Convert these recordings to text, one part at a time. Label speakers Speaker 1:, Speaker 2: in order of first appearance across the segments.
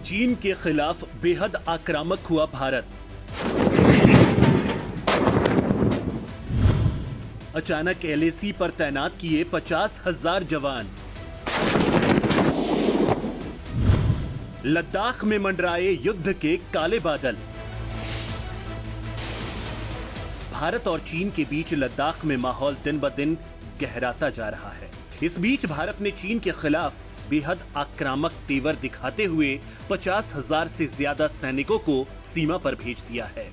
Speaker 1: चीन के खिलाफ बेहद आक्रामक हुआ भारत। अचानक एलएसी पर तैनात किए 50,000 जवान। लद्दाख में मंडराए युद्ध के काले बादल। भारत और चीन के बीच लद्दाख में माहौल दिन ब दिन गहराता जा रहा है। इस बीच भारत ने चीन के खिलाफ बेहद आक्रामक तेवर दिखाते हुए 50,000 से ज्यादा सैनिकों को सीमा पर भेज दिया है।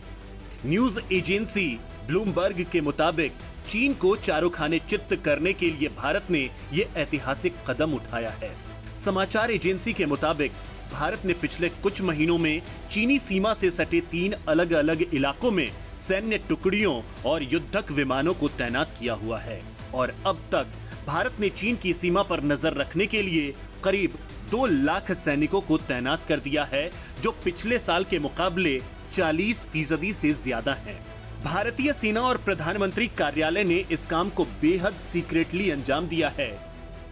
Speaker 1: न्यूज एजेंसी ब्लूमबर्ग के मुताबिक चीन को चारों खाने चित्त करने के लिए भारत ने ये ऐतिहासिक कदम उठाया है। समाचार एजेंसी के मुताबिक भारत ने पिछले कुछ महीनों में चीनी सीमा से सटे 3 अलग अलग इलाकों में सैन्य टुकड़ियों और युद्धक विमानों को तैनात किया हुआ है और अब तक भारत ने चीन की सीमा पर नजर रखने के लिए करीब 2 लाख सैनिकों को तैनात कर दिया है, जो पिछले साल के मुकाबले 40% से ज्यादा है। भारतीय सेना और प्रधानमंत्री कार्यालय ने इस काम को बेहद सीक्रेटली अंजाम दिया है।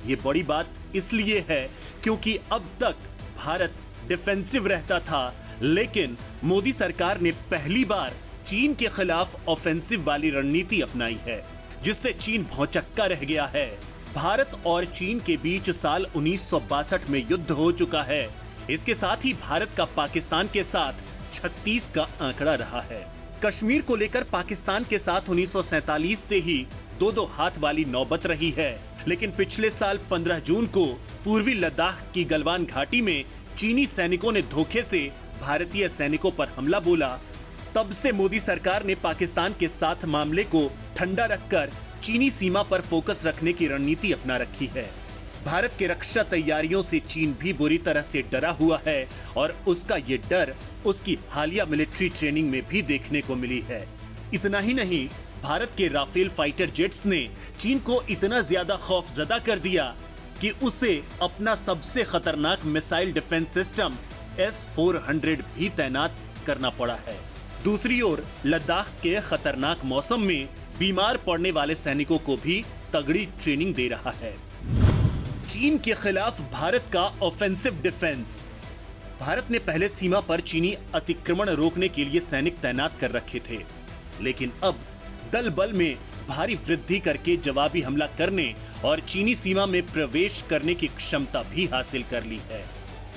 Speaker 1: ये बड़ी बात इसलिए है क्योंकि अब तक भारत डिफेंसिव रहता था, लेकिन मोदी सरकार ने पहली बार चीन के खिलाफ ऑफेंसिव वाली रणनीति अपनाई है, जिससे चीन भौचक्का रह गया है। भारत और चीन के बीच साल 1962 में युद्ध हो चुका है। इसके साथ ही भारत का पाकिस्तान के साथ 36 का आंकड़ा रहा है। कश्मीर को लेकर पाकिस्तान के साथ 1947 से ही 2-2 हाथ वाली नौबत रही है, लेकिन पिछले साल 15 जून को पूर्वी लद्दाख की गलवान घाटी में चीनी सैनिकों ने धोखे से भारतीय सैनिकों पर हमला बोला। तब से मोदी सरकार ने पाकिस्तान के साथ मामले को ठंडा रखकर चीनी सीमा पर फोकस रखने की रणनीति अपना रखी है। भारत के रक्षा तैयारियों से चीन भी बुरी तरह से डरा हुआ है और उसका ये डर उसकी हालिया मिलिट्री ट्रेनिंग में भी देखने को मिली है। इतना ही नहीं, भारत के राफेल फाइटर जेट्स ने चीन को इतना ज्यादा खौफजदा कर दिया कि उसे अपना सबसे खतरनाक मिसाइल डिफेंस सिस्टम S-400 भी तैनात करना पड़ा है। दूसरी ओर लद्दाख के खतरनाक मौसम में बीमार पड़ने वाले सैनिकों को भी तगड़ी ट्रेनिंग दे रहा है। चीन के खिलाफ भारत का ऑफेंसिव डिफेंस। भारत ने पहले सीमा पर चीनी अतिक्रमण रोकने के लिए सैनिक तैनात कर रखे थे, लेकिन अब दल बल में भारी वृद्धि करके जवाबी हमला करने और चीनी सीमा में प्रवेश करने की क्षमता भी हासिल कर ली है।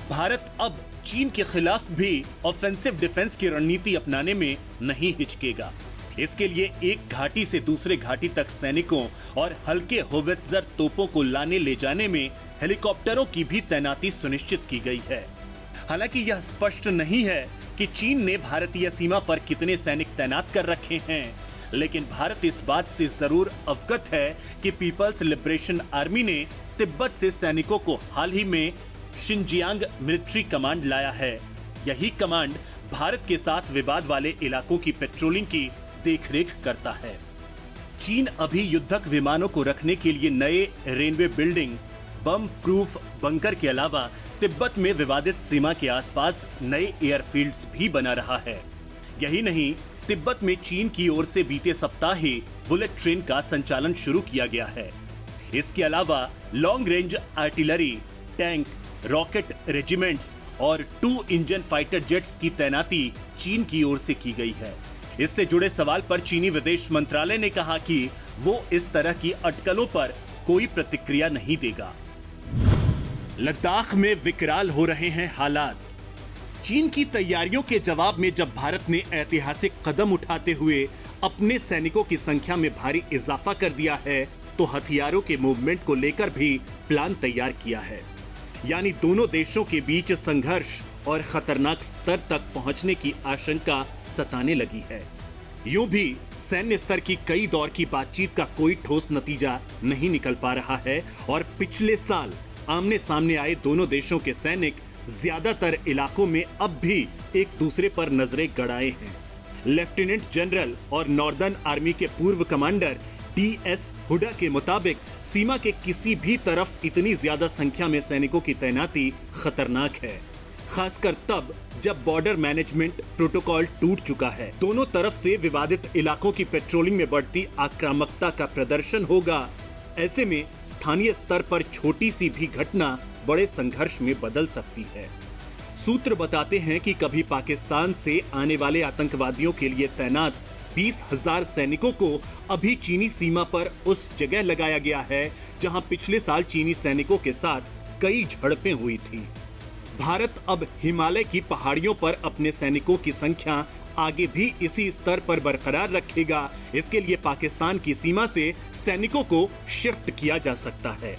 Speaker 1: भारत अब चीन के खिलाफ भी ऑफेंसिव डिफेंस की रणनीति अपनाने में नहीं हिचकेगा। इसके लिए एक घाटी से दूसरे घाटी तक सैनिकों और हल्के होवित्जर तोपों को लाने ले जाने में हेलीकॉप्टरों की भी तैनाती सुनिश्चित की गई है। हालांकि यह स्पष्ट नहीं है कि चीन ने भारतीय सीमा पर कितने सैनिक तैनात कर रखे हैं, लेकिन भारत इस बात से जरूर अवगत है कि पीपल्स लिबरेशन आर्मी ने तिब्बत से सैनिकों को हाल ही में शिनजियांग मिलिट्री कमांड लाया है। यही कमांड भारत के साथ विवाद वाले इलाकों की पेट्रोलिंग की देखरेख करता है। चीन अभी युद्धक विमानों को रखने के लिए नए रेलवे बिल्डिंग, बम प्रूफ बंकर के अलावा तिब्बत में विवादित सीमा के आसपास नए एयरफील्ड्स भी बना रहा है। यही नहीं, तिब्बत में चीन की ओर से बीते सप्ताह ही बुलेट ट्रेन का संचालन शुरू किया गया है। इसके अलावा long range artillery, tank, rocket regiments और 2 इंजन फाइटर जेट्स की तैनाती चीन की ओर से की गई है। इससे जुड़े सवाल पर चीनी विदेश मंत्रालय ने कहा कि वो इस तरह की अटकलों पर कोई प्रतिक्रिया नहीं देगा। लद्दाख में विकराल हो रहे हैं हालात। चीन की तैयारियों के जवाब में जब भारत ने ऐतिहासिक कदम उठाते हुए अपने सैनिकों की संख्या में भारी इजाफा कर दिया है, तो हथियारों के मूवमेंट को लेकर भी प्लान तैयार किया है। यानी दोनों देशों के बीच संघर्ष और खतरनाक स्तर तक पहुंचने की आशंका सताने लगी है। यूं भी सैन्य स्तर की कई दौर की बातचीत का कोई ठोस नतीजा नहीं निकल पा रहा है और पिछले साल आमने सामने आए दोनों देशों के सैनिक ज्यादातर इलाकों में अब भी एक दूसरे पर नजरें गड़ाए हैं। लेफ्टिनेंट जनरल और नॉर्दर्न आर्मी के पूर्व कमांडर DS हुडा के मुताबिक सीमा के किसी भी तरफ इतनी ज्यादा संख्या में सैनिकों की तैनाती खतरनाक है, खासकर तब जब बॉर्डर मैनेजमेंट प्रोटोकॉल टूट चुका है। दोनों तरफ से विवादित इलाकों की पेट्रोलिंग में बढ़ती आक्रामकता का प्रदर्शन होगा। ऐसे में स्थानीय स्तर पर छोटी सी भी घटना बड़े संघर्ष में बदल सकती है। सूत्र बताते हैं कि कभी पाकिस्तान से आने वाले आतंकवादियों के लिए तैनात 20,000 सैनिकों को अभी चीनी सीमा पर उस जगह लगाया गया है जहां पिछले साल चीनी सैनिकों के साथ कई झड़पें हुई थी। भारत अब हिमालय की पहाड़ियों पर अपने सैनिकों की संख्या आगे भी इसी स्तर पर बरकरार रखेगा। इसके लिए पाकिस्तान की सीमा से सैनिकों को शिफ्ट किया जा सकता है।